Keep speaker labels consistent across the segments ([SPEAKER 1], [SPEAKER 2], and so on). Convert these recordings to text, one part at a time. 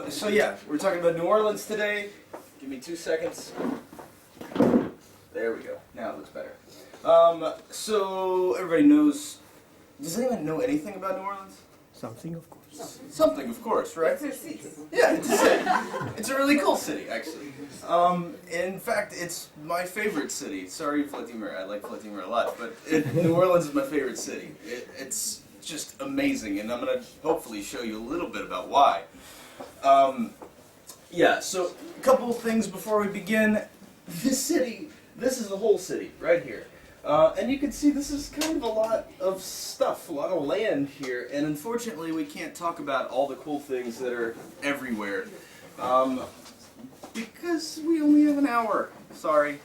[SPEAKER 1] So yeah, we're talking about New Orleans today. Give me 2 seconds. There we go. Now it looks better. So everybody knows. Does anyone know anything about New Orleans?
[SPEAKER 2] Something, of course.
[SPEAKER 1] Something, of course, right?
[SPEAKER 3] It's a city.
[SPEAKER 1] Yeah, it's a city. It's a really cool city, actually. In fact, it's my favorite city. Sorry, Vladimir. I like Vladimir a lot, but New Orleans is my favorite city. It's just amazing, and I'm going to hopefully show you a little bit about why. Yeah, so a couple of things before we begin. This city, this is the whole city, right here. And you can see this is kind of a lot of stuff, a lot of land here, and unfortunately we can't talk about all the cool things that are everywhere, because we only have an hour. Sorry.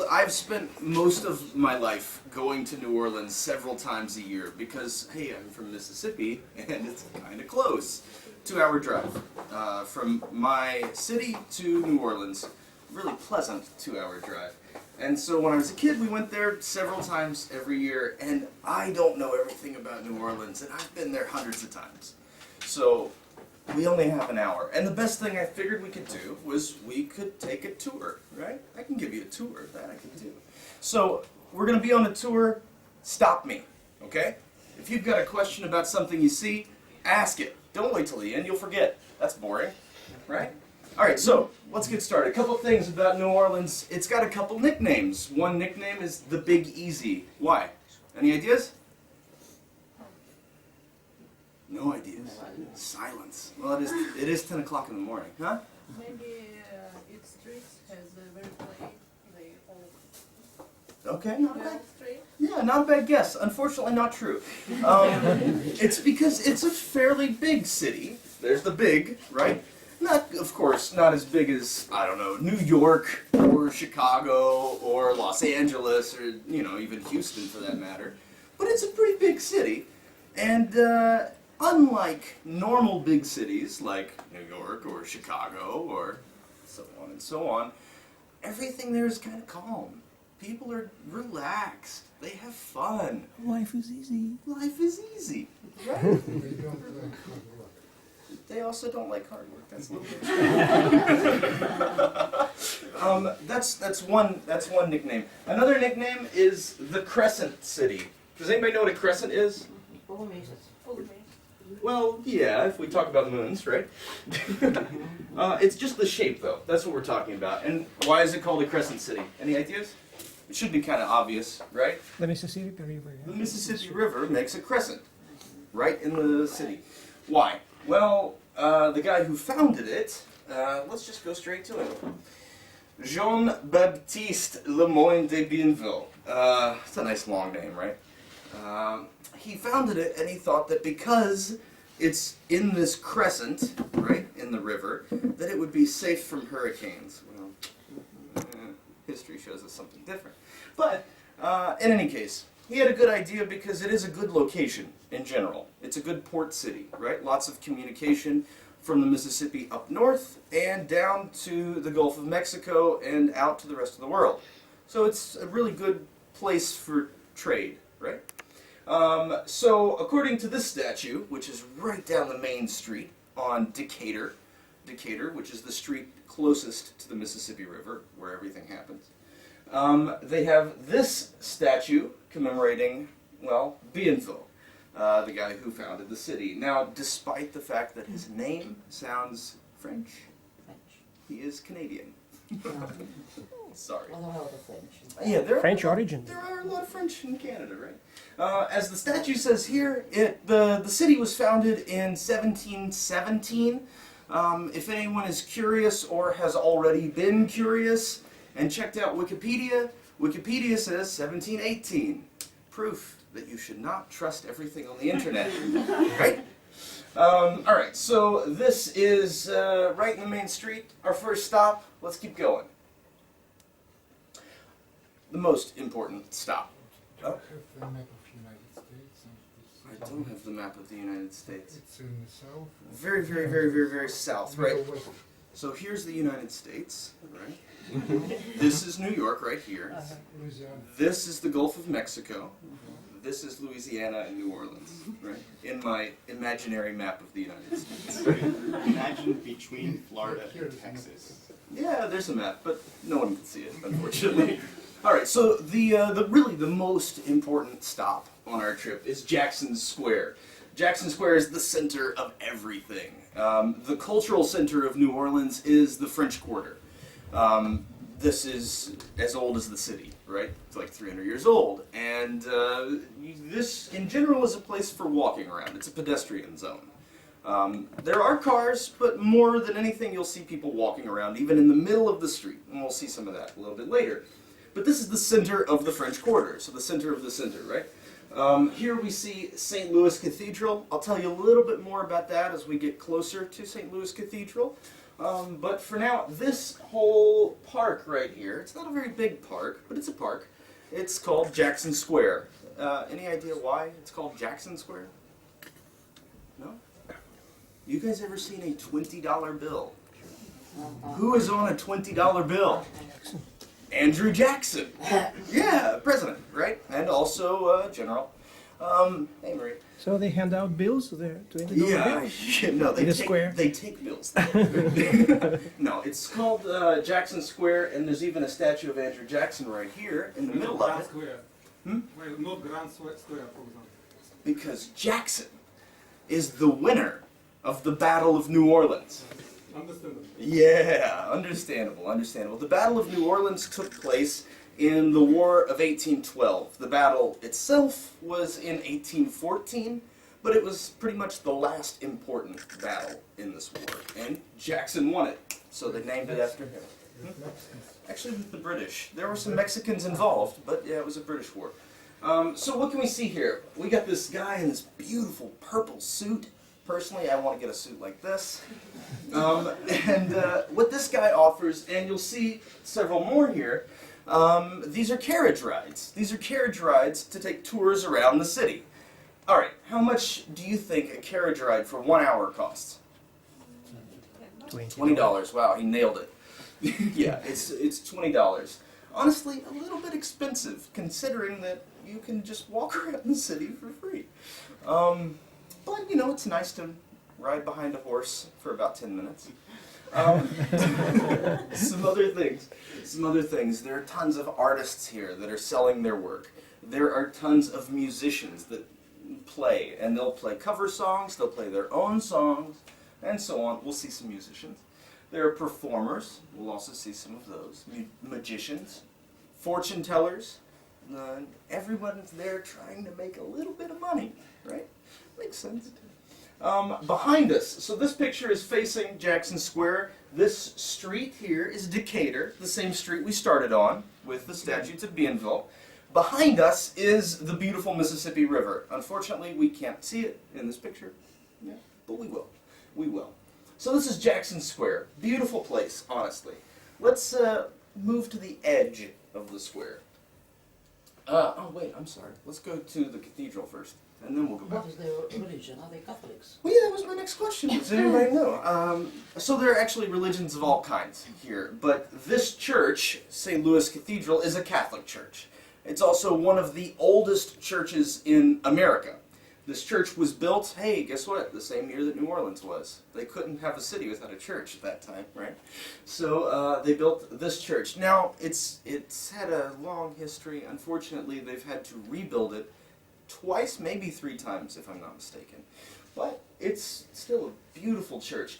[SPEAKER 1] I've spent most of my life going to New Orleans several times a year because, hey, I'm from Mississippi, and it's kind of close. 2-hour drive from my city to New Orleans. Really pleasant 2-hour drive. And so when I was a kid, we went there several times every year, and I don't know everything about New Orleans, and I've been there hundreds of times. So we only have an hour. And the best thing I figured we could do was we could take a tour, right? I can give you a tour, that I can do. So we're going to be on a tour. Stop me, okay? If you've got a question about something you see, ask it. Don't wait till the end, you'll forget. That's boring, right? All right, so let's get started. A couple things about New Orleans. It's got a couple nicknames. One nickname is the Big Easy. Why? Any ideas? No ideas. Silence. Well, it is 10 o'clock in the morning, huh?
[SPEAKER 3] Maybe its streets has a very plain, they all
[SPEAKER 1] Okay, not bad.
[SPEAKER 3] well straight.
[SPEAKER 1] Yeah, not a bad guess. Unfortunately, not true. It's because it's a fairly big city. There's the big, right? Not, of course, not as big as, I don't know, New York or Chicago or Los Angeles or, you know, even Houston for that matter. But it's a pretty big city. And unlike normal big cities like New York or Chicago or so on and so on, everything there is kind of calm. People are relaxed. They have fun.
[SPEAKER 2] Life is easy.
[SPEAKER 1] Life is easy, right? They also don't like hard work. That's a little bit. That's one nickname. Another nickname is the Crescent City. Does anybody know what a crescent is?
[SPEAKER 3] Full of
[SPEAKER 1] Well, yeah, if we talk about moons, right? It's just the shape, though. That's what we're talking about. And why is it called a crescent city? Any ideas? It should be kind of obvious, right?
[SPEAKER 2] The Mississippi River.
[SPEAKER 1] The Mississippi River makes a crescent right in the city. Why? Well, the guy who founded it, let's just go straight to it. Jean-Baptiste Lemoyne de Bienville. It's a nice long name, right? He founded it, and he thought that because it's in this crescent, right, in the river, that it would be safe from hurricanes. Well, history shows us something different. But, in any case, he had a good idea because it is a good location in general. It's a good port city, right? Lots of communication from the Mississippi up north and down to the Gulf of Mexico and out to the rest of the world. So it's a really good place for trade, right? So according to this statue, which is right down the main street on Decatur, which is the street closest to the Mississippi River, where everything happens, they have this statue commemorating, well, Bienville, the guy who founded the city. Now, despite the fact that his name sounds French, he is Canadian. Sorry. Yeah,
[SPEAKER 2] French origin.
[SPEAKER 1] There are a lot of French in Canada, right? As the statue says here, the city was founded in 1717. If anyone is curious or has already been curious and checked out Wikipedia, Wikipedia says 1718. Proof that you should not trust everything on the internet, right? Alright, so this is right in the main street. Our first stop. Let's keep going. The most important stop. Oh. I don't have the map of the United States.
[SPEAKER 4] It's in the south.
[SPEAKER 1] Very, very, very, very, very south, right? So here's the United States, right? This is New York right here.
[SPEAKER 4] Louisiana.
[SPEAKER 1] This is the Gulf of Mexico. this is Louisiana and New Orleans, right? In my imaginary map of the United States.
[SPEAKER 4] Imagine between Florida and Texas.
[SPEAKER 1] Yeah, there's a map, but no one can see it, unfortunately. All right, so really the most important stop on our trip is Jackson Square. Jackson Square is the center of everything. The cultural center of New Orleans is the French Quarter. This is as old as the city, right? It's like 300 years old. And this, in general, is a place for walking around. It's a pedestrian zone. There are cars, but more than anything, you'll see people walking around, even in the middle of the street. And we'll see some of that a little bit later. But this is the center of the French Quarter, so the center of the center, right? Here we see St. Louis Cathedral. I'll tell you a little bit more about that as we get closer to St. Louis Cathedral. But for now, this whole park right here, it's not a very big park, but it's a park. It's called Jackson Square. Any idea why it's called Jackson Square? No? You guys ever seen a $20 bill? Who is on a $20 bill? Andrew Jackson. Yeah, president, right? And also general. Hey, Marie.
[SPEAKER 2] So they hand out bills there, $20
[SPEAKER 1] Yeah,
[SPEAKER 2] bills?
[SPEAKER 1] no,
[SPEAKER 2] In the square?
[SPEAKER 1] they take bills. No, it's called Jackson Square, and there's even a statue of Andrew Jackson right here in the middle of it.
[SPEAKER 5] Square.
[SPEAKER 1] Hmm?
[SPEAKER 5] Why not Grand Square, for example?
[SPEAKER 1] Because Jackson is the winner of the Battle of New Orleans.
[SPEAKER 5] Understandable.
[SPEAKER 1] Yeah, understandable, understandable. The Battle of New Orleans took place in the War of 1812. The battle itself was in 1814, but it was pretty much the last important battle in this war. And Jackson won it, so they named it after him. Actually, the British. There were some Mexicans involved, but yeah, it was a British war. So what can we see here? We got this guy in this beautiful purple suit. Personally, I want to get a suit like this. And what this guy offers, and you'll see several more here, these are carriage rides. These are carriage rides to take tours around the city. All right, how much do you think a carriage ride for 1 hour costs? $20. Wow, he nailed it. Yeah, it's $20. Honestly, a little bit expensive, considering that you can just walk around the city for free. But, you know, it's nice to ride behind a horse for about 10 minutes. Some other things. There are tons of artists here that are selling their work. There are tons of musicians that play, and they'll play cover songs, they'll play their own songs, and so on. We'll see some musicians. There are performers. We'll also see some of those. Magicians, fortune tellers. Everyone's there trying to make a little bit of money, right? Makes sense. Behind us, so this picture is facing Jackson Square. This street here is Decatur, the same street we started on with the statutes of Bienville. Behind us is the beautiful Mississippi River. Unfortunately, we can't see it in this picture, yeah, but we will. We will. So this is Jackson Square. Beautiful place, honestly. Let's move to the edge of the square. Oh wait, I'm sorry. Let's go to the cathedral first, and then we'll go back.
[SPEAKER 6] What is their religion? Are they Catholics?
[SPEAKER 1] Well, yeah, that was my next question. Does anybody know? So there are actually religions of all kinds here, but this church, St. Louis Cathedral, is a Catholic church. It's also one of the oldest churches in America. This church was built, hey, guess what? The same year that New Orleans was. They couldn't have a city without a church at that time, right? So they built this church. Now, it's had a long history. Unfortunately, they've had to rebuild it twice, maybe 3 times, if I'm not mistaken. But it's still a beautiful church.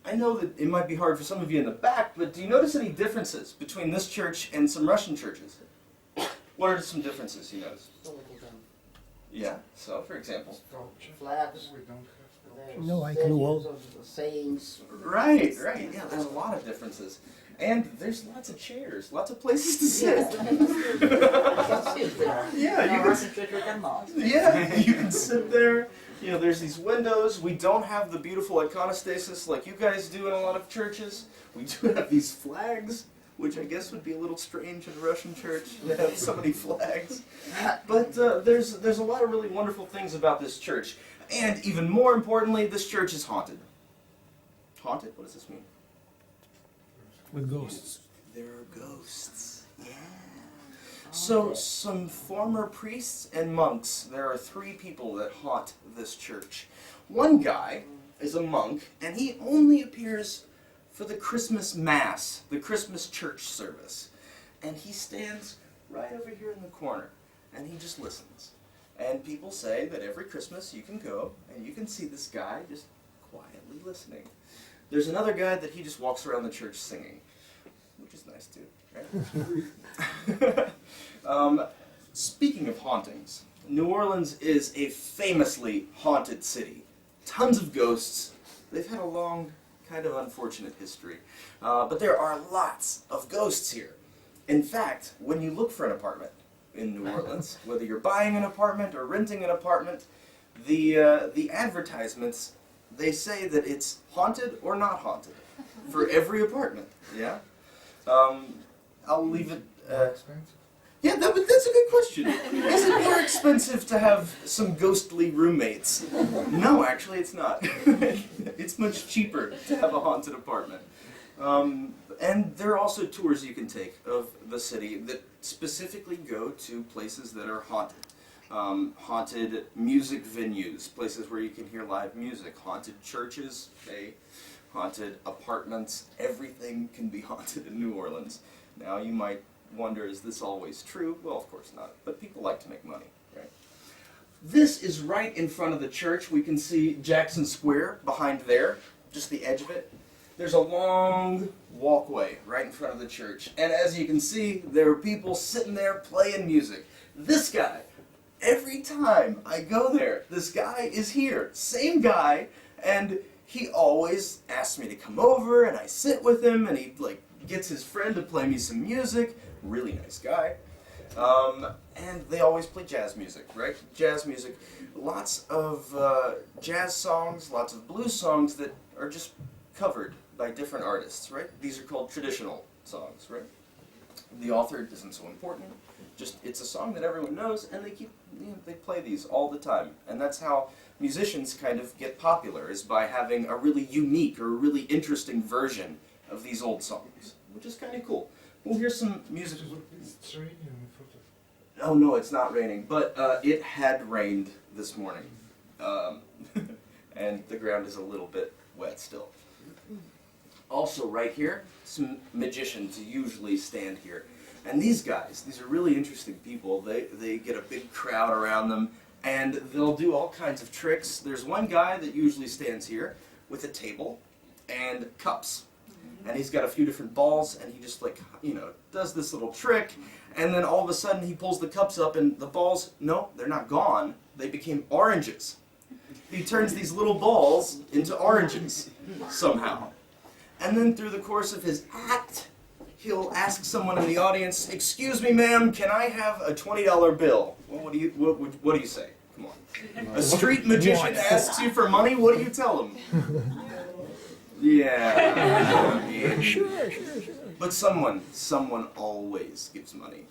[SPEAKER 1] I know that it might be hard for some of you in the back, but do you notice any differences between this church and some Russian churches? What are some differences you notice? Yeah, so for example.
[SPEAKER 6] Flags.
[SPEAKER 5] We don't have
[SPEAKER 2] No, like in the wall.
[SPEAKER 6] Of the saints.
[SPEAKER 1] Right, right, yeah, there's a lot of differences. And there's lots of chairs, lots of places to sit. Yeah, you can, yeah, you can sit there. You know, there's these windows. We don't have the beautiful iconostasis like you guys do in a lot of churches. We do have these flags, which I guess would be a little strange in a Russian church to have so many flags. But there's a lot of really wonderful things about this church. And even more importantly, this church is haunted. Haunted? What does this mean?
[SPEAKER 2] With ghosts.
[SPEAKER 1] There are ghosts. Yeah. So, some former priests and monks, there are 3 people that haunt this church. One guy is a monk, and he only appears for the Christmas Mass, the Christmas church service. And he stands right over here in the corner, and he just listens. And people say that every Christmas you can go, and you can see this guy just quietly listening. There's another guy that he just walks around the church singing, which is nice too, right? Speaking of hauntings, New Orleans is a famously haunted city. Tons of ghosts. They've had a long, kind of unfortunate history. But there are lots of ghosts here. In fact, when you look for an apartment in New Orleans, whether you're buying an apartment or renting an apartment, the advertisements, they say that it's haunted or not haunted for every apartment. Yeah. I'll leave it. Yeah, that's a good question. Is it more expensive to have some ghostly roommates? No, actually, it's not. It's much cheaper to have a haunted apartment. And there are also tours you can take of the city that specifically go to places that are haunted. Haunted music venues, places where you can hear live music. Haunted churches, haunted apartments. Everything can be haunted in New Orleans. Now you might wonder, is this always true? Well, of course not. But people like to make money, right? This is right in front of the church. We can see Jackson Square behind there, just the edge of it. There's a long walkway right in front of the church. And as you can see, there are people sitting there playing music. This guy, every time I go there, this guy is here. Same guy, and he always asks me to come over, and I sit with him, and he gets his friend to play me some music. Really nice guy. And they always play jazz music, right? Jazz music. Lots of jazz songs, lots of blues songs that are just covered by different artists, right? These are called traditional songs, right? The author isn't so important. Just, it's a song that everyone knows, and they play these all the time. And that's how musicians kind of get popular, is by having a really unique or a really interesting version of these old songs, which is kind of cool. We'll hear some music.
[SPEAKER 7] It's raining in photo.
[SPEAKER 1] Oh no, it's not raining, but it had rained this morning. And the ground is a little bit wet still. Also right here, some magicians usually stand here. And these guys, these are really interesting people. They get a big crowd around them, and they'll do all kinds of tricks. There's one guy that usually stands here with a table and cups. And he's got a few different balls, and he just does this little trick, and then all of a sudden he pulls the cups up, and the balls, no, they're not gone. They became oranges. He turns these little balls into oranges somehow. And then through the course of his act, he'll ask someone in the audience, "Excuse me, ma'am, can I have a $20 bill?" Well, what do you say? Come on. A street magician asks you for money, what do you tell him? Yeah.
[SPEAKER 2] Sure.
[SPEAKER 1] But someone always gives money.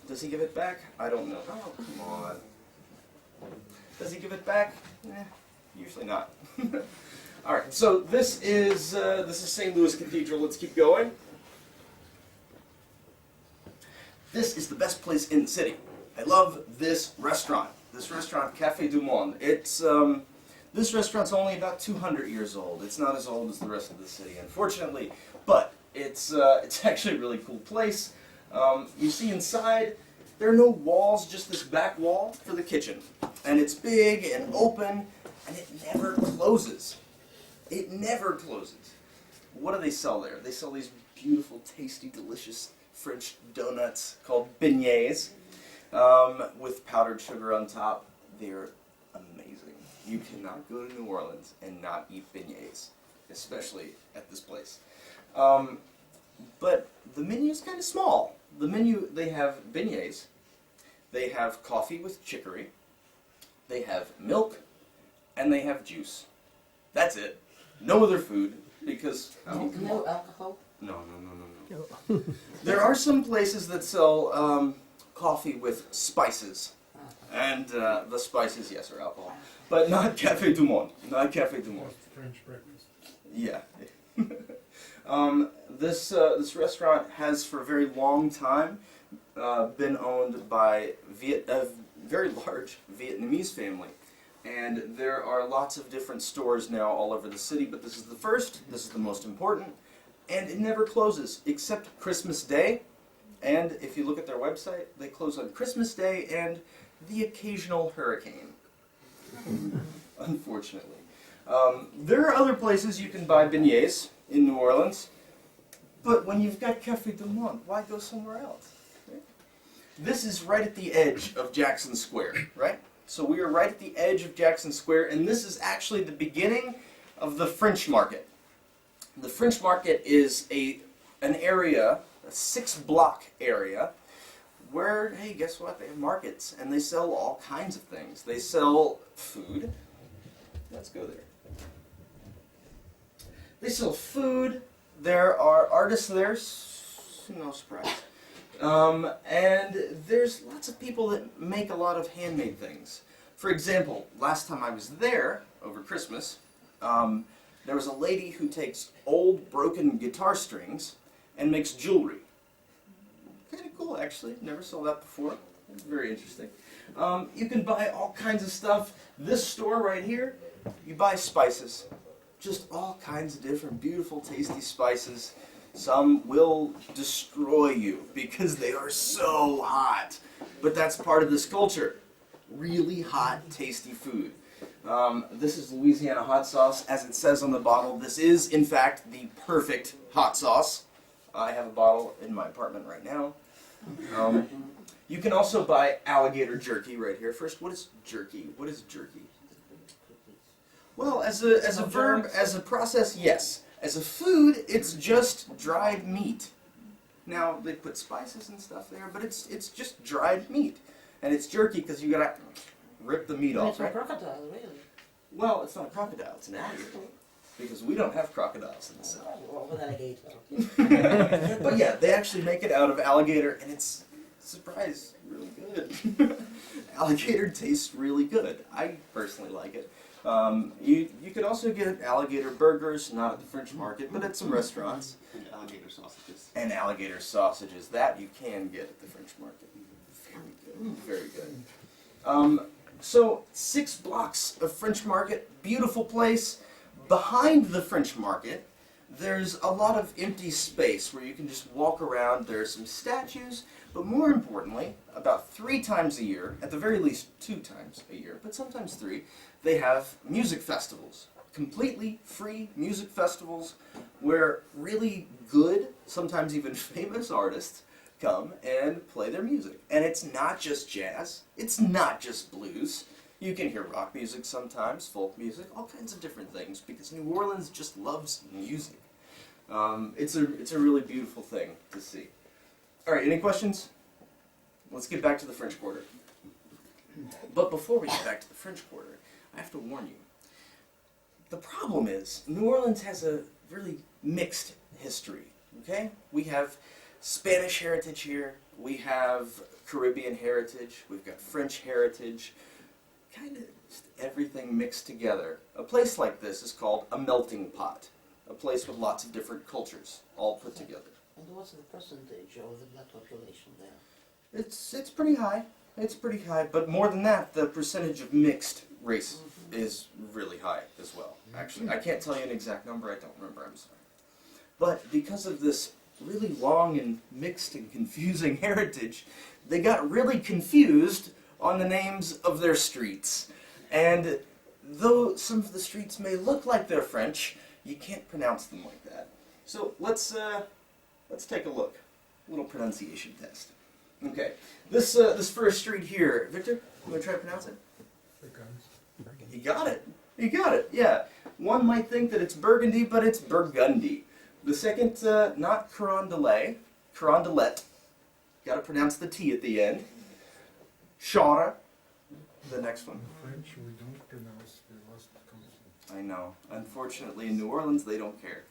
[SPEAKER 1] Does he give it back? I don't know. Oh, come on. Does he give it back? Usually not. All right. So this is St. Louis Cathedral. Let's keep going. This is the best place in the city. I love this restaurant. This restaurant, Café du Monde. This restaurant's only about 200 years old. It's not as old as the rest of the city, unfortunately, but it's actually a really cool place. You see inside, there are no walls, just this back wall for the kitchen. And it's big and open, and it never closes. It never closes. What do they sell there? They sell these beautiful, tasty, delicious French donuts called beignets with powdered sugar on top. They're amazing. You cannot go to New Orleans and not eat beignets, especially at this place. But the menu is kind of small. The menu, they have beignets, they have coffee with chicory, they have milk, and they have juice. That's it. No other food, because...
[SPEAKER 6] No alcohol?
[SPEAKER 1] No. There are some places that sell coffee with spices. And the spices, yes, are alcohol. But not Café du Monde. Not Café du Monde.
[SPEAKER 7] French breakfast.
[SPEAKER 1] Yeah. This restaurant has for a very long time been owned by a very large Vietnamese family. And there are lots of different stores now all over the city, but this is the first, this is the most important, and it never closes except Christmas Day. And if you look at their website, they close on Christmas Day and the occasional hurricane, unfortunately. There are other places you can buy beignets in New Orleans, but when you've got Café du Monde, why go somewhere else? Right? This is right at the edge of Jackson Square, right? So we are right at the edge of Jackson Square, and this is actually the beginning of the French Market. The French Market is an area, a 6-block area, where, hey, guess what? They have markets, and they sell all kinds of things. They sell food. Let's go there. They sell food. There are artists there, no surprise. And there's lots of people that make a lot of handmade things. For example, last time I was there, over Christmas, there was a lady who takes old broken guitar strings and makes jewelry. Kind of cool, actually. Never saw that before. It's very interesting. You can buy all kinds of stuff. This store right here, you buy spices. Just all kinds of different beautiful, tasty spices. Some will destroy you because they are so hot. But that's part of this culture. Really hot, tasty food. This is Louisiana hot sauce. As it says on the bottle, this is, in fact, the perfect hot sauce. I have a bottle in my apartment right now. You can also buy alligator jerky right here. First, what is jerky? What is jerky? Well, as a verb, as a process, yes. As a food, it's just dried meat. Now, they put spices and stuff there, but it's just dried meat. And it's jerky because you gotta rip the meat
[SPEAKER 6] But
[SPEAKER 1] off,
[SPEAKER 6] it's a
[SPEAKER 1] right?
[SPEAKER 6] crocodile, really.
[SPEAKER 1] Well, it's not a crocodile, it's an alligator. Because we don't have crocodiles in the South.
[SPEAKER 6] Or an alligator.
[SPEAKER 1] But yeah, they actually make it out of alligator, and it's, surprise, really good. Alligator tastes really good. I personally like it. You could also get alligator burgers, not at the French Market, but at some restaurants.
[SPEAKER 4] And alligator sausages.
[SPEAKER 1] And alligator sausages, that you can get at the French Market. Very good, very good. So 6 blocks of French Market, beautiful place. Behind the French Market, there's a lot of empty space where you can just walk around. There are some statues, but more importantly, about 3 times a year, at the very least 2 times a year, but sometimes 3, they have music festivals. Completely free music festivals where really good, sometimes even famous artists come and play their music. And it's not just jazz, it's not just blues. You can hear rock music sometimes, folk music, all kinds of different things, because New Orleans just loves music. It's a really beautiful thing to see. Alright, any questions? Let's get back to the French Quarter. But before we get back to the French Quarter, I have to warn you. The problem is, New Orleans has a really mixed history, okay? We have Spanish heritage here, we have Caribbean heritage, we've got French heritage, kind of just everything mixed together. A place like this is called a melting pot, a place with lots of different cultures all put together.
[SPEAKER 6] And what's the percentage of the black population there?
[SPEAKER 1] It's pretty high. It's pretty high, but more than that, the percentage of mixed race is really high as well. Actually, I can't tell you an exact number, I don't remember, I'm sorry. But because of this really long and mixed and confusing heritage, they got really confused on the names of their streets. And though some of the streets may look like they're French, you can't pronounce them like that. So let's take a look. A little pronunciation test. Okay, this first street here, Victor, you want to try to pronounce it? You got it. You got it, yeah. One might think that it's Burgundy, but it's Burgundy. The second, not Carondelet, Carondelet. Got to pronounce the T at the end. Chara, the next one.
[SPEAKER 7] In French, we don't pronounce the last consonant.
[SPEAKER 1] I know. Unfortunately, in New Orleans, they don't care.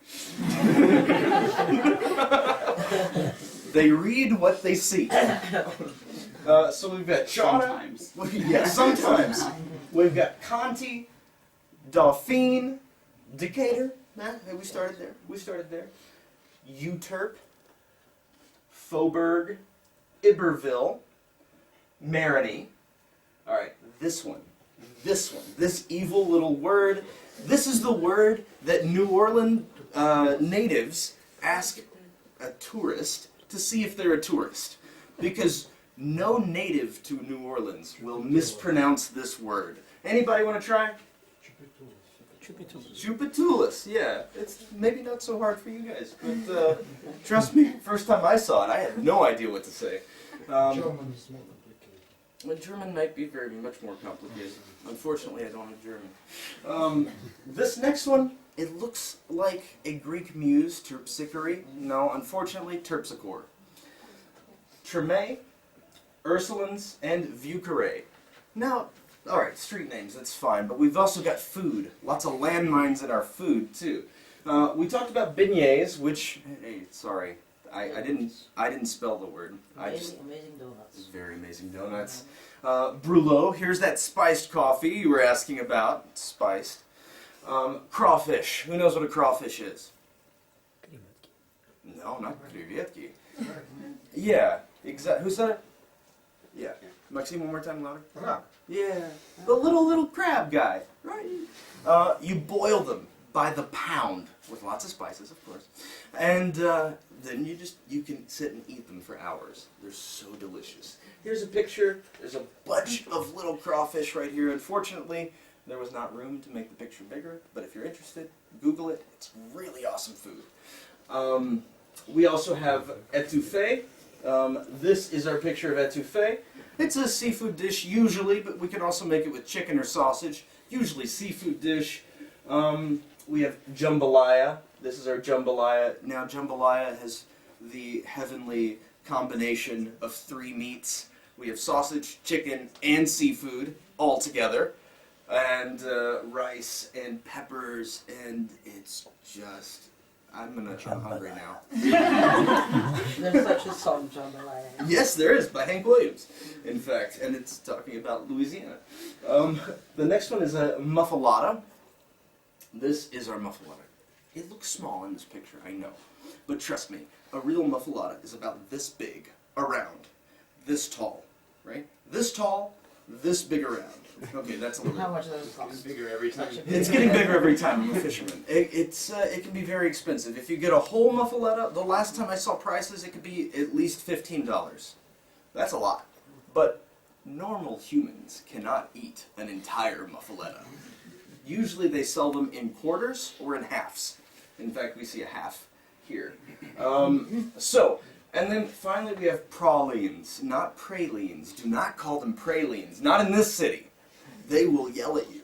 [SPEAKER 1] They read what they see. So we've got Chara.
[SPEAKER 4] Sometimes.
[SPEAKER 1] Yeah, sometimes. We've got Conti, Dauphine, Decatur. Nah, hey, we started there. We started there. Euterpe, Faubourg, Iberville, Marigny. All right, this one, this evil little word. This is the word that New Orleans natives ask a tourist to see if they're a tourist, because no native to New Orleans will mispronounce this word. Anybody want to try? Chupetoulas, yeah. It's maybe not so hard for you guys, but trust me, first time I saw it, I had no idea what to say.
[SPEAKER 7] German is more complicated.
[SPEAKER 1] Well, German might be very much more complicated. Unfortunately, I don't have German. This next one, it looks like a Greek muse, terpsichore. No, unfortunately, terpsichore. Tremé, Ursulines, and Vieux-Carré. Now, alright, street names, that's fine, but we've also got food. Lots of landmines in our food, too. We talked about beignets, which, hey, sorry, I didn't spell the word.
[SPEAKER 6] Amazing donuts.
[SPEAKER 1] Very amazing donuts. Brûlot, here's that spiced coffee you were asking about. Spiced. Crawfish. Who knows what a crawfish is? No, not crevetki. Yeah, exactly. Who said it? Yeah. Maxime, one more time louder.
[SPEAKER 5] Crab.
[SPEAKER 1] Yeah. The little crab guy. Right. You boil them by the pound with lots of spices, of course. And then you can sit and eat them for hours. They're so delicious. Here's a picture. There's a bunch of little crawfish right here. Unfortunately, there was not room to make the picture bigger, but if you're interested, Google it. It's really awesome food. We also have etouffee. This is our picture of etouffee. It's a seafood dish usually, but we can also make it with chicken or sausage. Usually seafood dish. We have jambalaya. This is our jambalaya. Now jambalaya has the heavenly combination of 3 meats. We have sausage, chicken, and seafood all together. And rice and peppers, and it's just... I'm hungry now.
[SPEAKER 6] There's such a song, jambalaya.
[SPEAKER 1] Yes, there is, by Hank Williams, in fact, and it's talking about Louisiana. The next one is a muffalata. This is our muffalata. It looks small in this picture, I know, but trust me, a real muffalata is about this big, around, this tall, right? This tall, this big around. Okay, that's a little.
[SPEAKER 6] How much does it
[SPEAKER 4] It's
[SPEAKER 6] cost?
[SPEAKER 4] bigger every time.
[SPEAKER 1] It's getting bigger every time. I'm a fisherman. It can be very expensive. If you get a whole muffaletta, the last time I saw prices, it could be at least $15. That's a lot. But normal humans cannot eat an entire muffaletta. Usually they sell them in quarters or in halves. In fact, we see a half here. And then finally we have pralines, not pralines. Do not call them pralines. Not in this city. They will yell at you.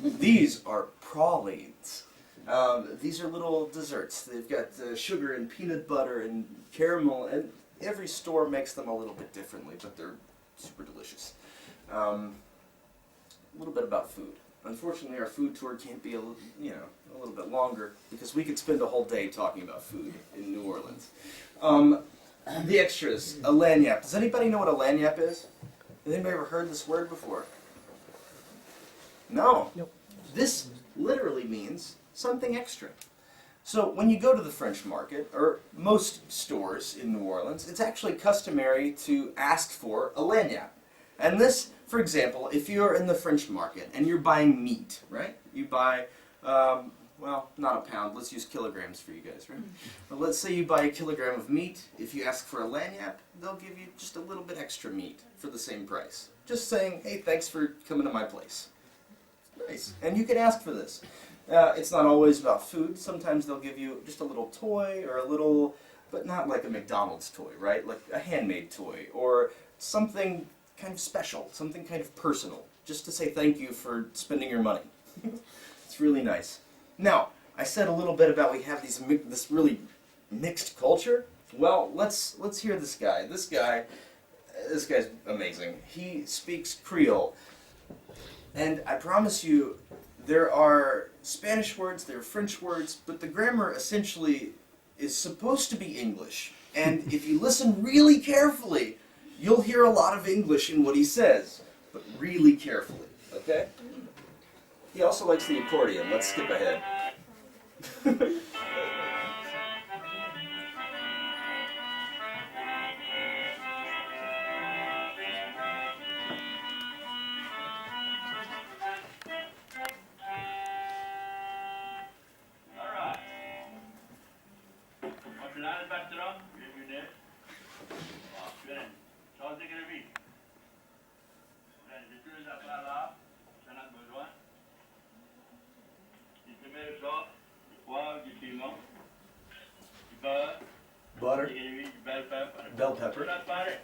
[SPEAKER 1] These are pralines. These are little desserts. They've got sugar and peanut butter and caramel, and every store makes them a little bit differently, but they're super delicious. A little bit about food. Unfortunately, our food tour can't be a little bit longer because we could spend a whole day talking about food in New Orleans. The extras, a lagniappe. Does anybody know what a lagniappe is? Has anybody ever heard this word before? No.
[SPEAKER 2] Nope.
[SPEAKER 1] This literally means something extra. So when you go to the French market, or most stores in New Orleans, it's actually customary to ask for a lagniappe. And this, for example, if you're in the French market and you're buying meat, right? You buy, well, not a pound, let's use kilograms for you guys, right? But let's say you buy a kilogram of meat. If you ask for a lagniappe, they'll give you just a little bit extra meat for the same price. Just saying, hey, thanks for coming to my place. Nice. And you can ask for this. It's not always about food. Sometimes they'll give you just a little toy or a little, but not like a McDonald's toy, right? Like a handmade toy or something kind of special, something kind of personal, just to say thank you for spending your money. It's really nice. Now, I said a little bit about we have this really mixed culture. Well, let's hear this guy. This guy's amazing. He speaks Creole. And I promise you, there are Spanish words, there are French words, but the grammar essentially is supposed to be English. And if you listen really carefully, you'll hear a lot of English in what he says, but really carefully, okay? He also likes the accordion. Let's skip ahead.
[SPEAKER 8] patron, bienvenue. Bien, sans écrire. J'ai tous les affaires là, j'en ai besoin. Tu te mets ça, du poivre, du piment, du beurre,
[SPEAKER 1] Butter,
[SPEAKER 8] du bell pepper.
[SPEAKER 1] bell pepper.
[SPEAKER 8] Tout ça pareil.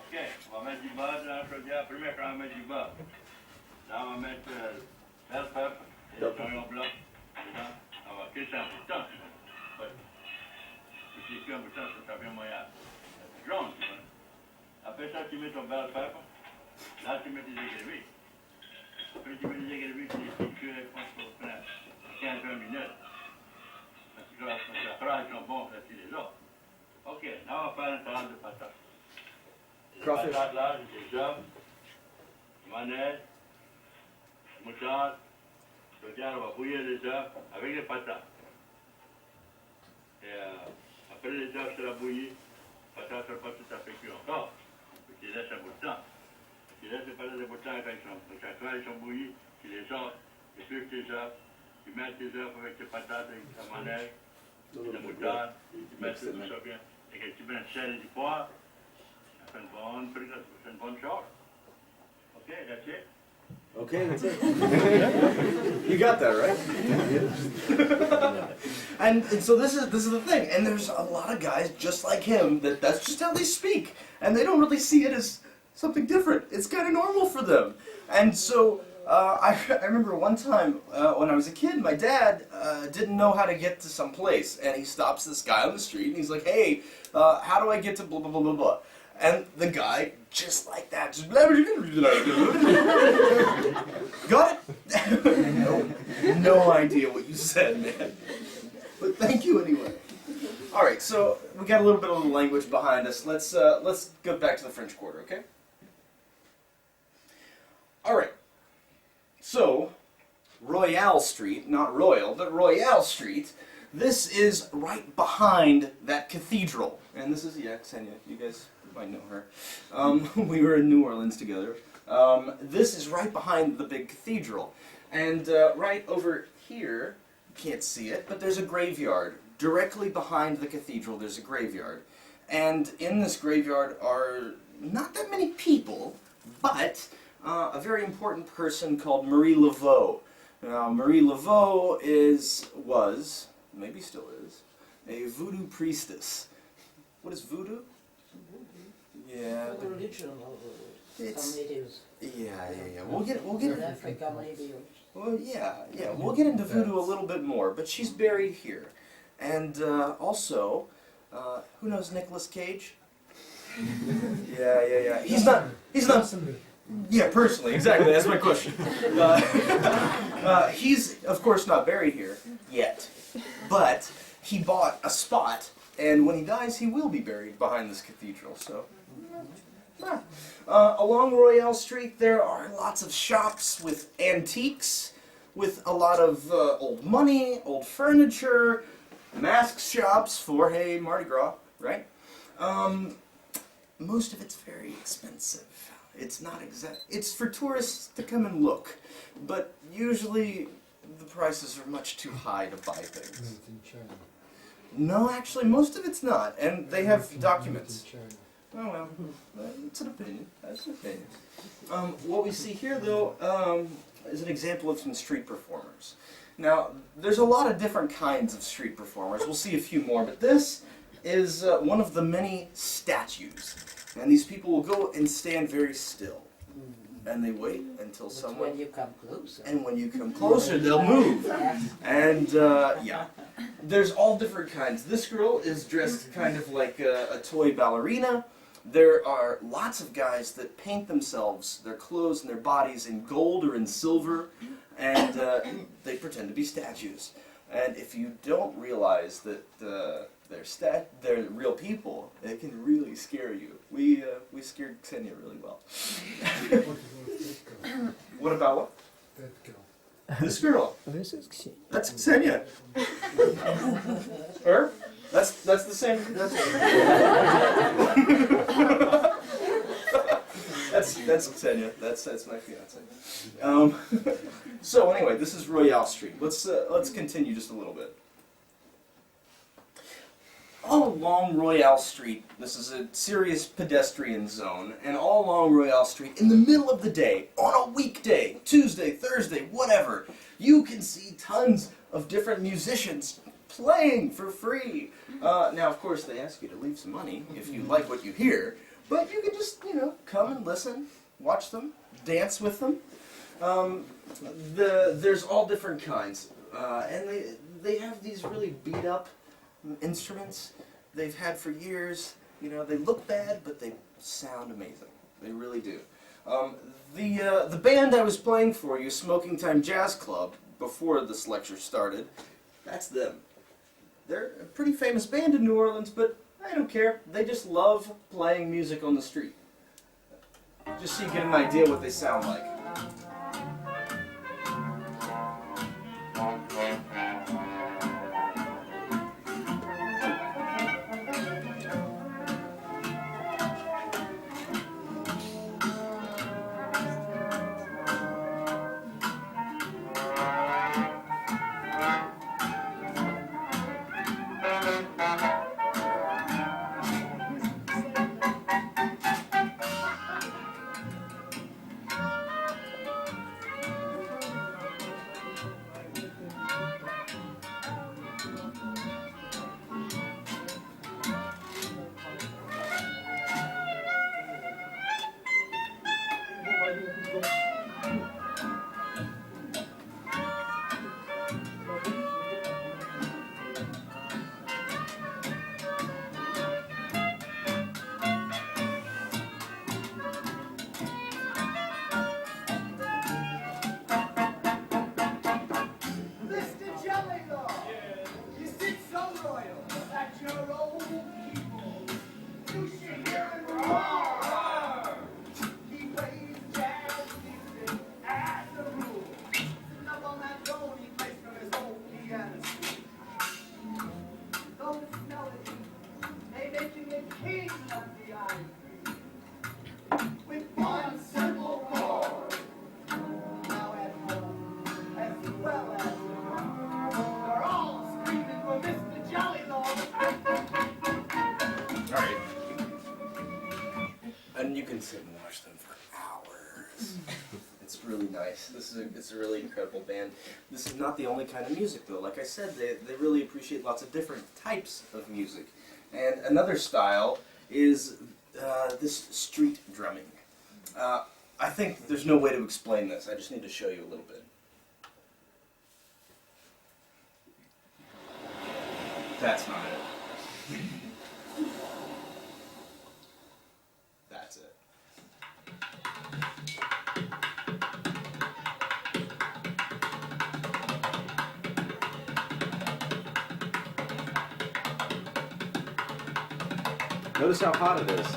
[SPEAKER 8] Ok, on va mettre du beurre dans la chaudière. Premier, on va mettre du beurre. Là, on va mettre bell pepper et
[SPEAKER 1] Bell
[SPEAKER 8] le oignon blanc. Dedans, on va cuire ça un peu de temps. Ouais. Si tu cuis un peu de temps, ça devient moyen. C'est jaune, tu vois. Après ça, tu mets ton bell pepper. Là, tu mets des écrivis. Après, tu mets des écrivis, tu les cuis, je pense, pour 15-20 minutes. Parce que la phrase sont bons, ça, tu les as. Ok, là, on va faire un salade de patates. Les
[SPEAKER 1] Crawfish.
[SPEAKER 8] patates, là, j'ai des œufs, mayonnaise, moutarde. On va bouillir les œufs avec les patates. Et après les œufs sur la bouillie, les patates ne sont pas tout à fait cuites encore. Tu les laisses un bout de temps. Tu laisses les patates un bout de temps quand ils sont bouillis, tu les sors, tu épluches tes œufs, tu mets tes œufs avec tes patates, avec la mayonnaise, la moutarde, tu mets tout ça bien. Et quand tu mets le sel et du poivre, ça fait une bonne chose. Ok, that's it.
[SPEAKER 1] Okay, that's it. You got that, right? and so this is the thing, and there's a lot of guys just like him that's just how they speak, and they don't really see it as something different. It's kind of normal for them. And so I remember one time when I was a kid, my dad didn't know how to get to some place, and he stops this guy on the street, and he's like, "Hey, how do I get to blah blah blah blah blah?" And the guy, just like that, just blah, blah, blah, blah, blah. Got it? No idea what you said, man. But thank you anyway. All right, so we got a little bit of the language behind us. Let's go back to the French Quarter, okay? All right. So, Royale Street, not Royal, but Royale Street. This is right behind that cathedral, and this is Ksenia. You guys might know her. We were in New Orleans together. This is right behind the big cathedral. And right over here, you can't see it, but there's a graveyard. Directly behind the cathedral, there's a graveyard. And in this graveyard are not that many people, but a very important person called Marie Laveau. Now, Marie Laveau was, maybe still is, a voodoo priestess. What is voodoo? Yeah.
[SPEAKER 6] The religion of
[SPEAKER 1] It's-
[SPEAKER 6] some natives.
[SPEAKER 1] Yeah. We'll get
[SPEAKER 6] In Africa, maybe.
[SPEAKER 1] Well, yeah. We'll get into voodoo a little bit more, but she's buried here, and also, who knows Nicolas Cage? Yeah. He's not. Yeah, personally, exactly. That's my question. He's of course not buried here yet, but he bought a spot, and when he dies, he will be buried behind this cathedral. So. Along Royale Street, there are lots of shops with antiques, with a lot of old money, old furniture, mask shops for, hey, Mardi Gras, right? Most of it's very expensive. It's not it's for tourists to come and look, but usually the prices are much too high to buy things. No, actually, most of it's not, and they have documents. Oh well, it's an opinion. That's an opinion. What we see here, though, is an example of some street performers. Now, there's a lot of different kinds of street performers. We'll see a few more, but this is one of the many statues. And these people will go and stand very still. And they wait until someone...
[SPEAKER 6] When you come closer.
[SPEAKER 1] And when you come closer, they'll move. And, yeah. There's all different kinds. This girl is dressed kind of like a toy ballerina. There are lots of guys that paint themselves, their clothes and their bodies in gold or in silver, and they pretend to be statues. And if you don't realize that they're real people, it can really scare you. We scared Ksenia really well. What about what?
[SPEAKER 7] That girl.
[SPEAKER 1] This girl.
[SPEAKER 2] This is Ksenia.
[SPEAKER 1] That's Ksenia. Her? That's the same. That's Ksenia. That's my fiance. So anyway, this is Royale Street. Let's continue just a little bit. all along Royale Street, this is a serious pedestrian zone, and all along Royale Street, in the middle of the day, on a weekday, Tuesday, Thursday, whatever, you can see tons of different musicians playing for free. Now, of course, they ask you to leave some money if you like what you hear, but you can just, you know, come and listen, watch them, dance with them. There's all different kinds, and they have these really beat up instruments they've had for years. You know, they look bad, but they sound amazing. They really do. The band I was playing for you, Smoking Time Jazz Club, before this lecture started, that's them. They're a pretty famous band in New Orleans, but I don't care. They just love playing music on the street. Just so you get an idea what they sound like. And you can sit and watch them for hours. It's really nice. It's a really incredible band. This is not the only kind of music, though. Like I said, they really appreciate lots of different types of music. And another style is this street drumming. I think there's no way to explain this. I just need to show you a little bit. That's not it. That's it. Notice how hot it is.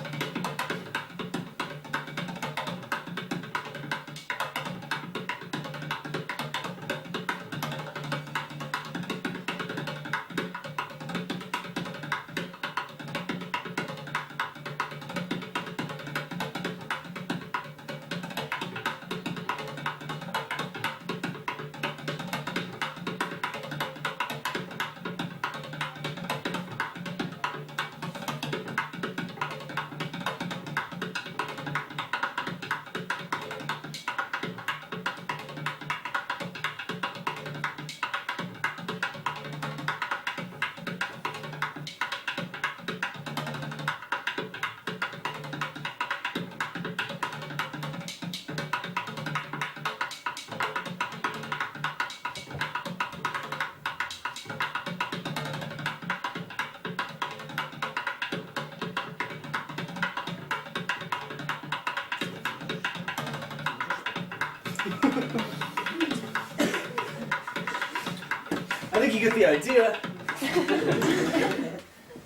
[SPEAKER 1] I think you get the idea.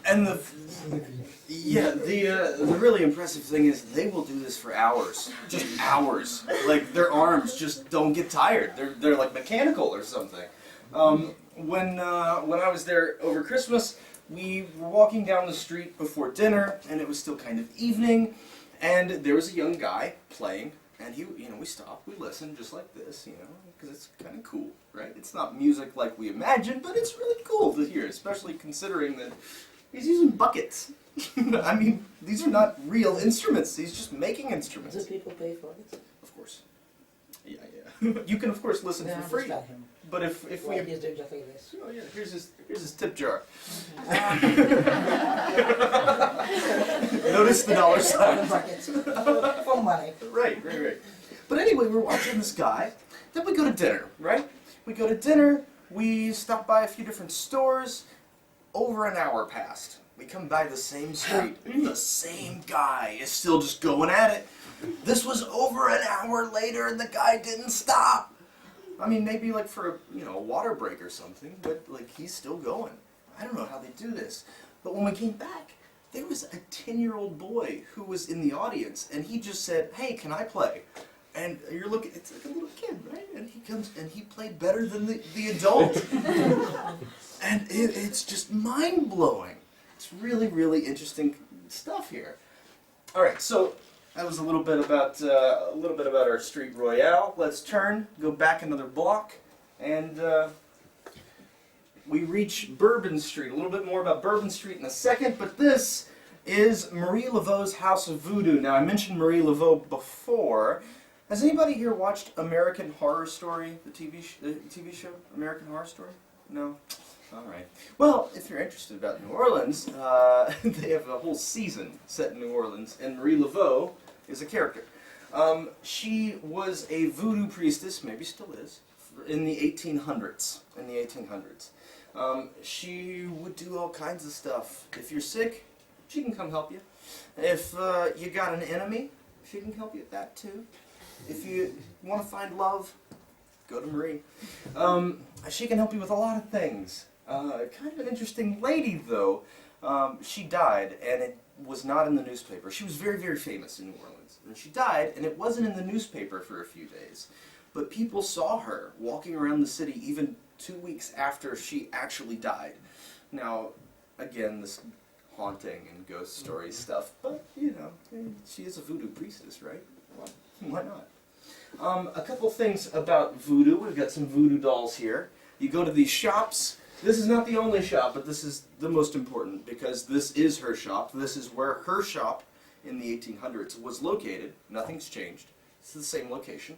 [SPEAKER 1] And the really impressive thing is they will do this for hours, just hours. Like their arms just don't get tired. They're like mechanical or something. When I was there over Christmas, we were walking down the street before dinner, and it was still kind of evening, and there was a young guy playing. And we stopped, we listened, just like this, because it's kind of cool, right? It's not music like we imagine, but it's really cool to hear, especially considering that He's using buckets. I mean, these are not real instruments. He's just making instruments.
[SPEAKER 6] Do people pay for it?
[SPEAKER 1] Of course. Yeah. You can, of course, listen
[SPEAKER 6] Yeah,
[SPEAKER 1] for free.
[SPEAKER 6] understand him.
[SPEAKER 1] But if
[SPEAKER 6] Why
[SPEAKER 1] we...
[SPEAKER 6] he's doing just like this?
[SPEAKER 1] Oh, yeah, here's his tip jar. Notice the dollar sign.
[SPEAKER 6] Buckets. For money.
[SPEAKER 1] Right. But anyway, we're watching this guy. Then we go to dinner, right? We go to dinner. We stop by a few different stores. Over an hour passed. We come by the same street. The same guy is still just going at it. This was over an hour later, and the guy didn't stop. I mean, maybe like for a water break or something, but like he's still going. I don't know how they do this. But when we came back, there was a 10-year-old boy who was in the audience, and he just said, "Hey, can I play?" And you're looking, it's like a little kid, right? And he comes and he played better than the adult. And it's just mind-blowing. It's really, really interesting stuff here. All right, so that was a little bit about our street royale. Let's go back another block, and we reach Bourbon Street. A little bit more about Bourbon Street in a second, but this is Marie Laveau's House of Voodoo. Now, I mentioned Marie Laveau before. Has anybody here watched American Horror Story, the TV show, American Horror Story? No? All right. Well, if you're interested about New Orleans, they have a whole season set in New Orleans, and Marie Laveau is a character. She was a voodoo priestess, maybe still is, in the 1800s. She would do all kinds of stuff. If you're sick, she can come help you. If you got an enemy, she can help you with that too. If you want to find love, go to Marie. She can help you with a lot of things. Kind of an interesting lady, though. She died, and it was not in the newspaper. She was very, very famous in New Orleans. And she died, and it wasn't in the newspaper for a few days. But people saw her walking around the city even 2 weeks after she actually died. Now, again, this haunting and ghost story stuff, but, she is a voodoo priestess, right? Why not? A couple things about voodoo. We've got some voodoo dolls here. You go to these shops. This is not the only shop, but this is the most important because this is her shop. This is where her shop in the 1800s was located. Nothing's changed. It's the same location.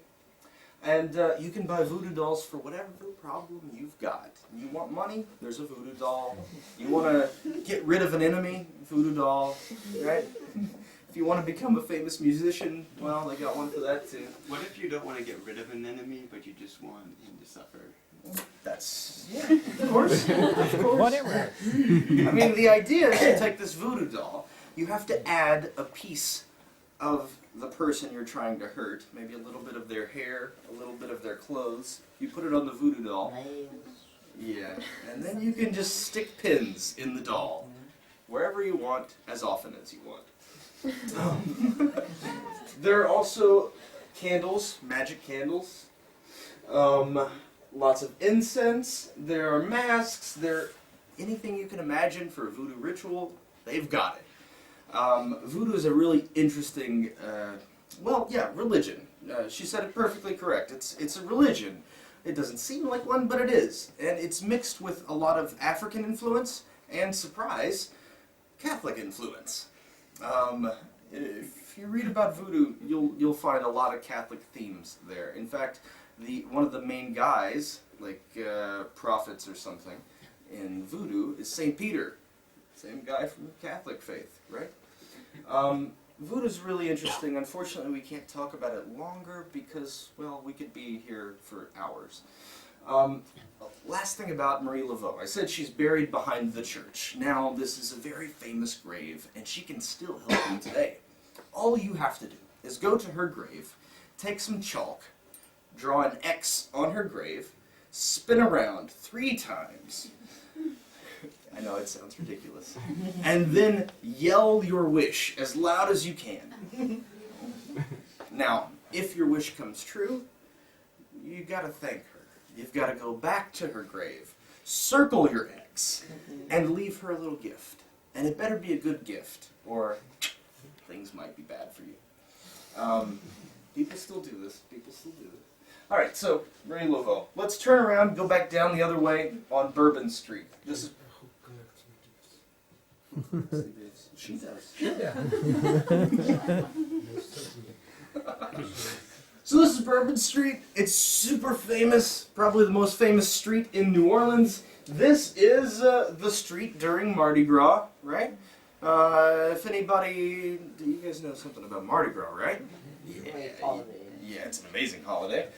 [SPEAKER 1] And you can buy voodoo dolls for whatever problem you've got. You want money? There's a voodoo doll. You want to get rid of an enemy? Voodoo doll, right? If you want to become a famous musician, well, they got one for that too.
[SPEAKER 4] What if you don't want to get rid of an enemy, but you just want him to suffer?
[SPEAKER 1] That's, of course.
[SPEAKER 2] Whatever.
[SPEAKER 1] I mean, the idea is to take this voodoo doll, you have to add a piece of the person you're trying to hurt, maybe a little bit of their hair, a little bit of their clothes. You put it on the voodoo doll. Yeah, and then you can just stick pins in the doll, wherever you want, as often as you want. There are also candles, magic candles, lots of incense, there are masks, anything you can imagine for a voodoo ritual, they've got it. Voodoo is a really interesting, religion. She said it perfectly correct. It's a religion. It doesn't seem like one, but it is. And it's mixed with a lot of African influence and, surprise, Catholic influence. If you read about voodoo, you'll find a lot of Catholic themes there. In fact, one of the main guys, like prophets or something, in voodoo is St. Peter. Same guy from the Catholic faith, right? Voodoo's really interesting. Unfortunately, we can't talk about it longer because, well, we could be here for hours. Last thing about Marie Laveau. I said she's buried behind the church. Now, this is a very famous grave, and she can still help you today. All you have to do is go to her grave, take some chalk, draw an X on her grave, spin around 3 times. I know it sounds ridiculous. And then yell your wish as loud as you can. Now, if your wish comes true, you gotta thank her. You've got to go back to her grave, circle your X, and leave her a little gift. And it better be a good gift, or things might be bad for you. People still do this. All right, so Marie Laveau. Let's turn around, go back down the other way on Bourbon Street. This is She does.
[SPEAKER 2] Yeah.
[SPEAKER 1] So this is Bourbon Street. It's super famous, probably the most famous street in New Orleans. This is the street during Mardi Gras, right? If anybody, do you guys know something about Mardi Gras, right?
[SPEAKER 6] Great holiday.
[SPEAKER 1] Yeah, it's an amazing holiday.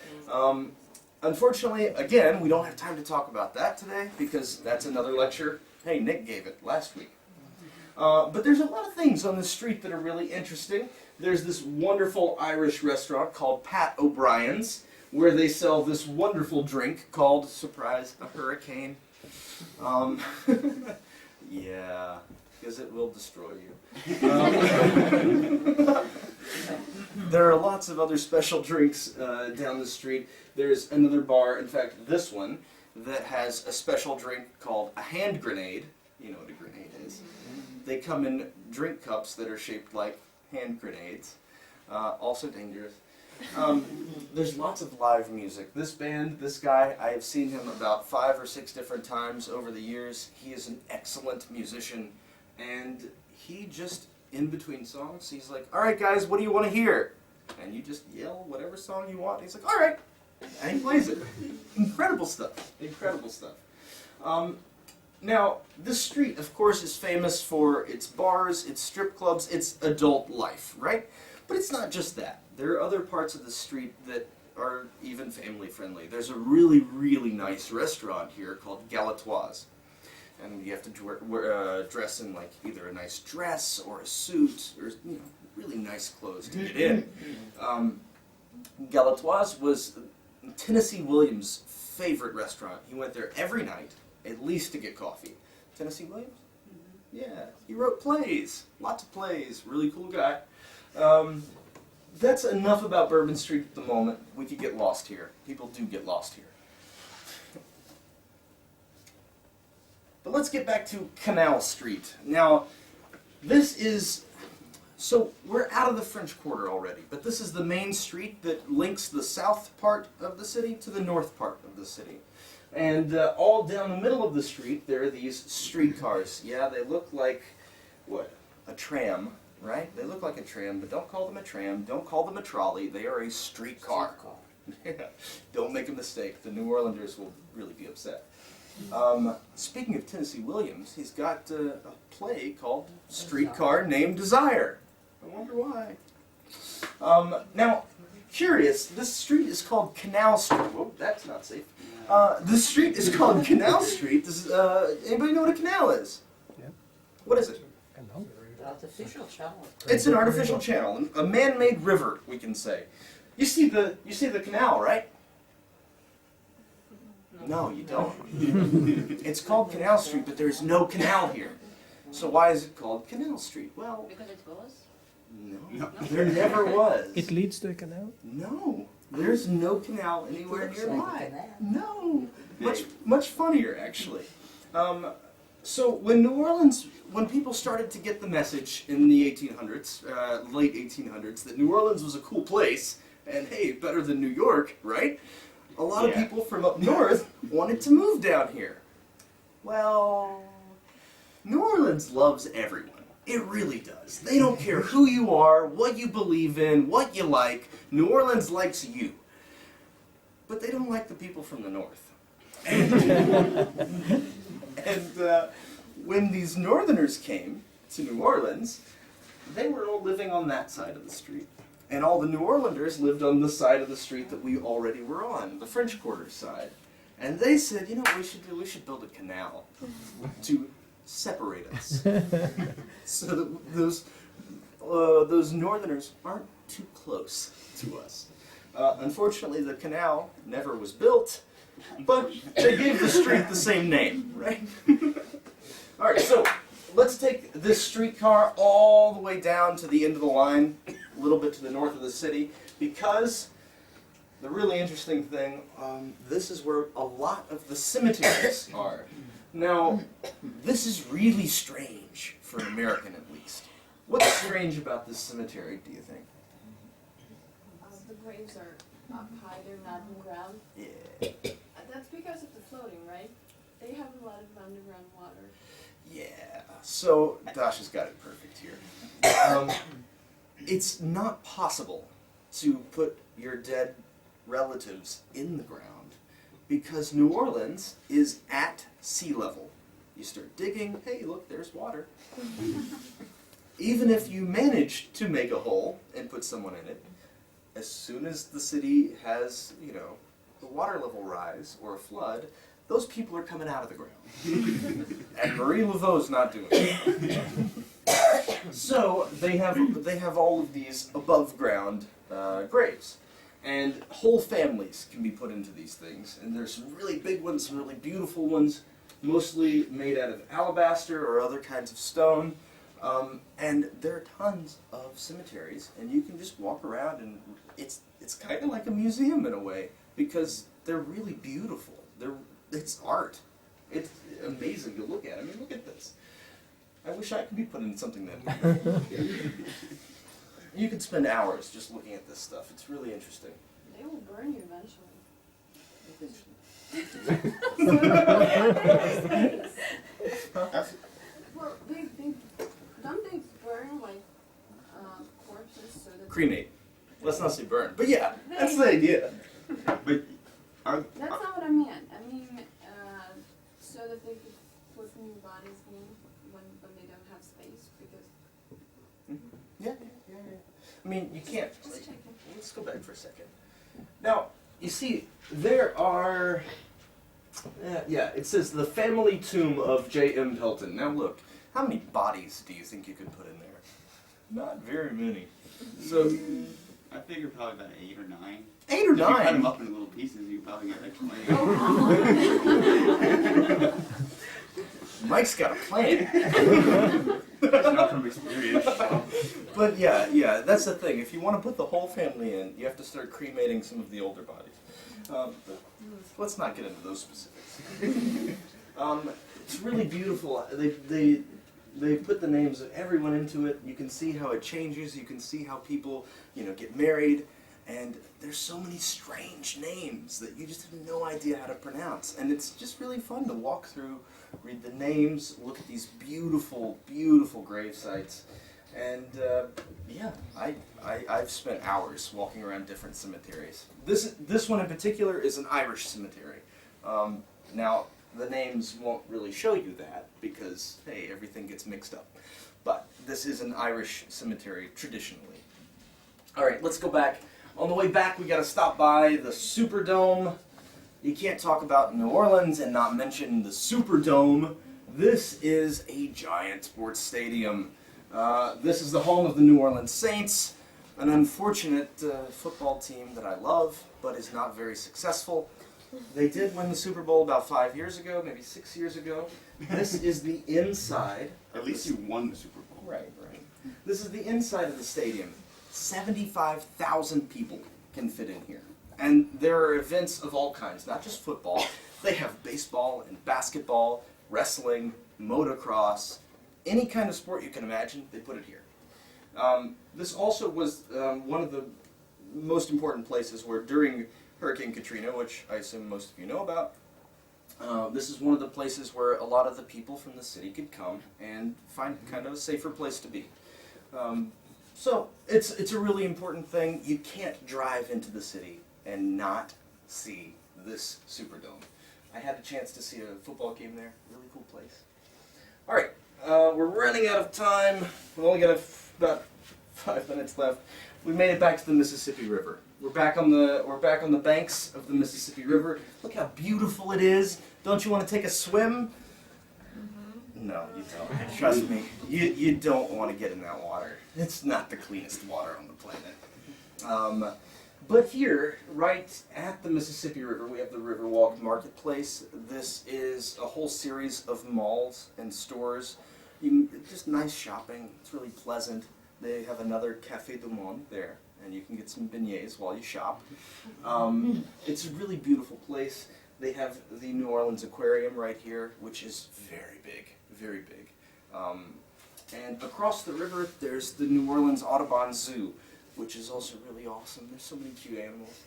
[SPEAKER 1] Unfortunately, again, we don't have time to talk about that today because that's another lecture. Hey, Nick gave it last week. But there's a lot of things on this street that are really interesting. There's this wonderful Irish restaurant called Pat O'Brien's where they sell this wonderful drink called, surprise, a hurricane. Yeah, because it will destroy you. There are lots of other special drinks down the street. There's another bar, in fact this one, that has a special drink called a hand grenade. You know what a grenade is. They come in drink cups that are shaped like hand grenades. Also dangerous. There's lots of live music. This band, this guy, I have seen him about 5 or 6 different times over the years. He is an excellent musician, and he just, in between songs, he's like, all right guys, what do you want to hear? And you just yell whatever song you want. He's like, all right. And he plays it. Incredible stuff. Incredible stuff. Now, this street, of course, is famous for its bars, its strip clubs, its adult life, right? But it's not just that. There are other parts of the street that are even family friendly. There's a really, really nice restaurant here called Galatoire's. And you have to dress in like either a nice dress or a suit or really nice clothes to get in. Galatoire's was Tennessee Williams' favorite restaurant. He went there every night, at least to get coffee. Tennessee Williams? Yeah, he wrote plays, lots of plays, really cool guy. That's enough about Bourbon Street at the moment. We could get lost here. People do get lost here. But let's get back to Canal Street. Now, this is, so we're out of the French Quarter already, but this is the main street that links the south part of the city to the north part of the city. And all down the middle of the street, there are these streetcars. Yeah, they look like, what, a tram, right? They look like a tram, but don't call them a tram. Don't call them a trolley. They are a streetcar. Don't make a mistake. The New Orleanders will really be upset. Speaking of Tennessee Williams, he's got a play called Streetcar Named Desire. I wonder why. Now, curious, this street is called Canal Street. Whoa, that's not safe. This street is called Canal Street. Does anybody know what a canal is?
[SPEAKER 2] Yeah.
[SPEAKER 1] What is it?
[SPEAKER 2] Canal.
[SPEAKER 6] Artificial channel.
[SPEAKER 1] It's an artificial channel, a man-made river, we can say. You see the canal, right? No, you don't. It's called Canal Street, but there's no canal here. So why is it called Canal Street? Well,
[SPEAKER 3] Because it was?
[SPEAKER 1] no, there never was.
[SPEAKER 2] It leads to a canal?
[SPEAKER 1] No, there's no canal anywhere
[SPEAKER 6] Looks like a
[SPEAKER 1] nearby.
[SPEAKER 6] canal.
[SPEAKER 1] No, much funnier actually. So when people started to get the message in the 1800s, late 1800s, that New Orleans was a cool place, and hey, better than New York, right? A lot of people from up north wanted to move down here. Well, New Orleans loves everyone. It really does. They don't care who you are, what you believe in, what you like. New Orleans likes you. But they don't like the people from the north. And when these northerners came to New Orleans, they were all living on that side of the street. And all the New Orleanders lived on the side of the street that we already were on, the French Quarter side. And they said, you know what we should do? We should build a canal to separate us. So that those northerners aren't too close to us. Unfortunately, the canal never was built, but they gave the street the same name, right? All right, so let's take this streetcar all the way down to the end of the line, a little bit to the north of the city, because the really interesting thing, this is where a lot of the cemeteries are. Now, this is really strange for an American at least. What's strange about this cemetery, do you think?
[SPEAKER 3] The graves are up high, they're not in the ground.
[SPEAKER 1] Yeah.
[SPEAKER 3] That's because of the floating, right? They have a lot of underground water.
[SPEAKER 1] Yeah. So Dasha's got it perfect here. It's not possible to put your dead relatives in the ground because New Orleans is at sea level. You start digging, hey, look, there's water. Even if you manage to make a hole and put someone in it, as soon as the city has, you know, the water level rise or a flood, those people are coming out of the ground. And Marie Laveau's not doing it. So they have all of these above ground graves. And whole families can be put into these things. And there's some really big ones, some really beautiful ones, mostly made out of alabaster or other kinds of stone. And there are tons of cemeteries, and you can just walk around, and it's kind of like a museum in a way, because they're really beautiful. It's art. It's amazing to look at. I mean, look at this. I wish I could be put in something that beautiful. You could spend hours just looking at this stuff. It's really interesting.
[SPEAKER 3] They will burn you eventually. Well, don't they burn like corpses so that
[SPEAKER 1] Cremate. Let's not say burn. But yeah, that's the idea.
[SPEAKER 4] But are,
[SPEAKER 3] That's not what I meant. I mean, so that they could put new bodies in when they don't have space because.
[SPEAKER 1] Yeah. I mean, you can't.
[SPEAKER 3] Just checking.
[SPEAKER 1] Let's go back for a second. Now, you see, there are. It says the family tomb of J.M. Pelton. Now look, how many bodies do you think you could put in there? Not very many. So,
[SPEAKER 4] I figure probably about 8 or 9.
[SPEAKER 1] 8 or
[SPEAKER 4] If you cut
[SPEAKER 1] 9.
[SPEAKER 4] them up into little pieces, you probably get like 20.
[SPEAKER 1] Mike's got a plan.
[SPEAKER 4] It's not from experience. So.
[SPEAKER 1] But yeah, that's the thing. If you want to put the whole family in, you have to start cremating some of the older bodies. But let's not get into those specifics. It's really beautiful. They put the names of everyone into it. You can see how it changes. You can see how people, get married. And there's so many strange names that you just have no idea how to pronounce. And it's just really fun to walk through, read the names, look at these beautiful, beautiful grave sites. And I've spent hours walking around different cemeteries. This one in particular is an Irish cemetery. Now, the names won't really show you that because, hey, everything gets mixed up. But this is an Irish cemetery traditionally. All right, let's go back. On the way back, we got to stop by the Superdome. You can't talk about New Orleans and not mention the Superdome. This is a giant sports stadium. This is the home of the New Orleans Saints, an unfortunate football team that I love, but is not very successful. They did win the Super Bowl about 5 years ago, maybe 6 years ago. This is the inside.
[SPEAKER 4] At least you won the Super Bowl.
[SPEAKER 1] Right. This is the inside of the stadium. 75,000 people can fit in here. And there are events of all kinds, not just football. They have baseball and basketball, wrestling, motocross, any kind of sport you can imagine, they put it here. This also was one of the most important places where during Hurricane Katrina, which I assume most of you know about, this is one of the places where a lot of the people from the city could come and find kind of a safer place to be. So it's a really important thing. You can't drive into the city and not see this Superdome. I had a chance to see a football game there. Really cool place. All right, we're running out of time. We only got about 5 minutes left. We made it back to the Mississippi River. We're back on the banks of the Mississippi River. Look how beautiful it is. Don't you want to take a swim? No, you don't. Trust me, you don't want to get in that water. It's not the cleanest water on the planet. But here, right at the Mississippi River, we have the Riverwalk Marketplace. This is a whole series of malls and stores. Just nice shopping. It's really pleasant. They have another Café du Monde there, and you can get some beignets while you shop. It's a really beautiful place. They have the New Orleans Aquarium right here, which is very big, very big. And across the river, there's the New Orleans Audubon Zoo, which is also really awesome. There's so many cute animals.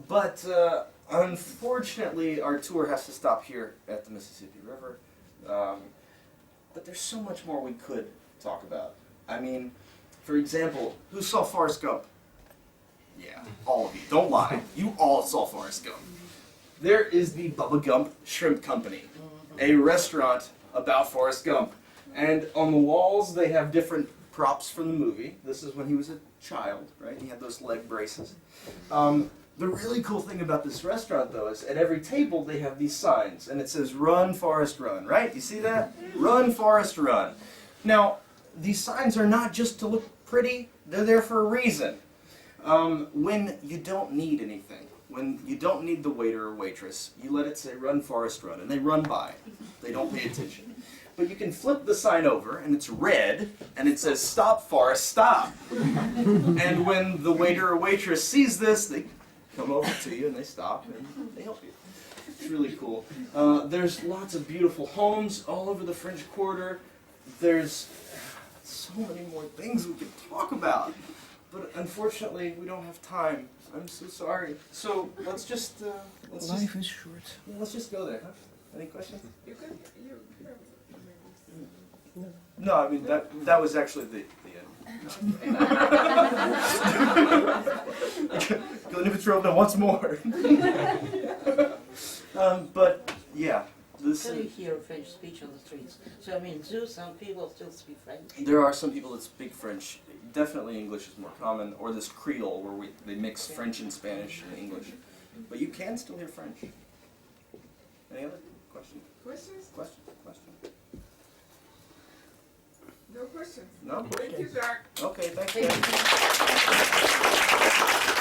[SPEAKER 1] But unfortunately, our tour has to stop here at the Mississippi River. but there's so much more we could talk about. I mean, for example, who saw Forrest Gump? Yeah, all of you. Don't lie. You all saw Forrest Gump. There is the Bubba Gump Shrimp Company, a restaurant about Forrest Gump. And on the walls, they have different props from the movie. This is when he was a child, right? He had those leg braces. The really cool thing about this restaurant, though, is at every table they have these signs, and it says, "Run, Forrest, run," right? You see that? Run, Forrest, run. Now, these signs are not just to look pretty, they're there for a reason. When you don't need anything, when you don't need the waiter or waitress, you let it say, "Run, Forrest, run," and they run by. They don't pay attention. But you can flip the sign over, and it's red, and it says, "Stop, Forrest, stop." And when the waiter or waitress sees this, they come over to you, and they stop, and they help you. It's really cool. There's lots of beautiful homes all over the French Quarter. There's so many more things we could talk about. But unfortunately, we don't have time. I'm so sorry. So let's just
[SPEAKER 2] Life is short.
[SPEAKER 1] let's just go there. Huh? Any questions?
[SPEAKER 9] You could,
[SPEAKER 1] No, I mean that was actually the end. Glenn Petrovna once more. But yeah, this.
[SPEAKER 6] Can you hear French speech on the streets? So I mean, do some people still speak French?
[SPEAKER 1] There are some people that speak French. Definitely English is more common, or this Creole where they mix French and Spanish and English. But you can still hear French. Any other questions?
[SPEAKER 9] questions?
[SPEAKER 1] Question?
[SPEAKER 9] No questions.
[SPEAKER 1] No?
[SPEAKER 9] Thank you, Zach.
[SPEAKER 1] Okay, thank
[SPEAKER 6] Thank
[SPEAKER 1] you.